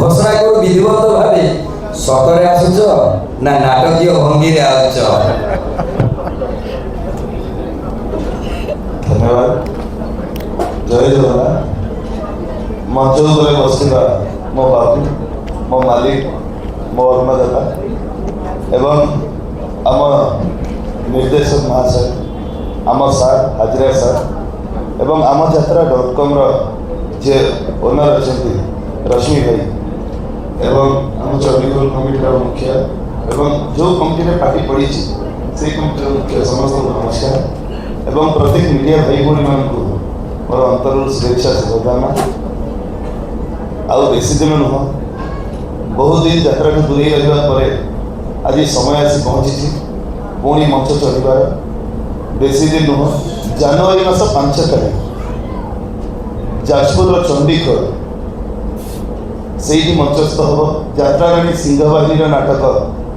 घोषणा करू विधिवत भावे सतरे आसुच ना नाटकीय भंगी रे आउच। धन्यवाद। जय जगन्नाथ। मंच उपरे बसिबा मो बाबू, मो मालिक, मो अन्नदाता एवं आम निर्देशक महाशय, आम सार हाजरा सार एवं आम यात्रा .com जे ओनर अच्छा रश्मि भाई एवं आम चंडीगढ़ कमिटर मुखिया एवं जो कमिटी पार्टी पड़ी से कमिटर मुखिया समस्त नमस्कार एवं प्रत्येक मीडिया भाई भाई मान मोर अंतर शुभेच्छा शुभकामना। आउ बेसी दिन नुह बहुत दिन यात्रा को दूरे रहा आज समय आसी पहुँची पुणी मंच चढ़ार बेसी दिन नुह जनवरी मास 5 तारीख जाजपुर चंडीगढ़ से मंचस्थ हम यात्राराणी सिंहबाहिनी नाटक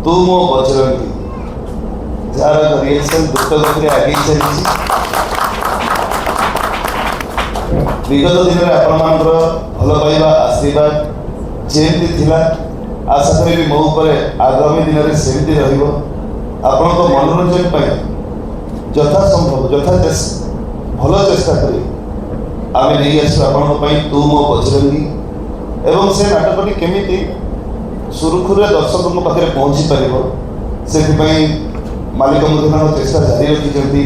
तू मो बजरंगी जार रिहर्सल द्रुतगति आगे चली। विगत दिन में आपण भल पाइबा आशीर्वाद जमी थिला आशा करी मो आगामी दिन में सेमती आपण मनोरंजन यथासंभव यथा भल चेष्टा करी आम नहीं आसू तू मो बजरंगी एवं से नाटकटी केमी सुरुखुरे दर्शकों पाखे पहुँची पार से मालिक चेष्टा जारी रखी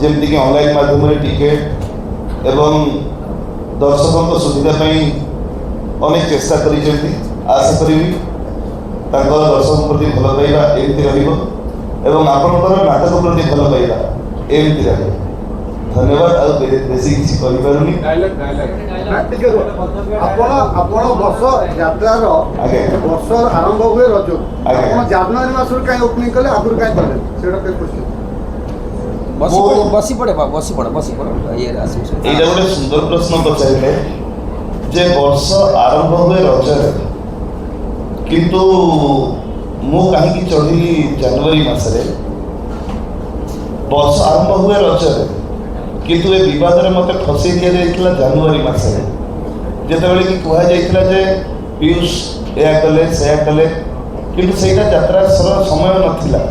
जमीक ऑनलाइन माध्यम टिकेट एवं दर्शकों सुविधा अनेक चेष्टा कर आशा करी दर्शकों प्रति भल पाइबा एमती एवं आपणकर नाटक प्रति भल पाइबा एमती रही। धन्यवाद। बेसी किसी करिपारुनी वर्ष यात्रार वर्ष आरंभ हुए रज जनवरी मास ओपनिंग कले आगुरी कहीं कले बसी पड़े ये गोटे सुंदर प्रश्न पचारे जे वर्ष आरंभ हुए रजरे किंतु मु कहीं चढ़ी जनवरी मसरे वर्ष आरंभ हुए रजरे किंतु ए विवाद में मत फसई दि जाइए जनवरी मसरे जितेबाला कि कहुला जे पीयूष या कले से कले किंतु से यात्रा समय नाला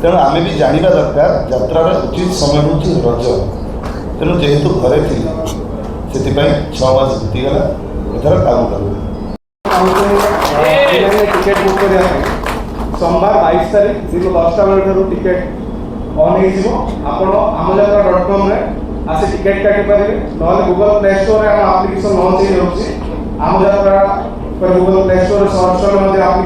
तेणु आम भी जाना दरकार यात्रार उचित समय हूँ रज तेणु जेहेतु घरे थी से 6 मास बीतीगला एथर काम कर टिकेट बुक कर सोमवार 22 तारीख दिन 10टा बेलू टिकेट ऑन हो आसे टिकेट काटी पारे ना गूगल प्ले स्टोर में आम आप्लिकेसन लॉन्च हो आम यात्रा गूगल प्ले स्टोर सर्च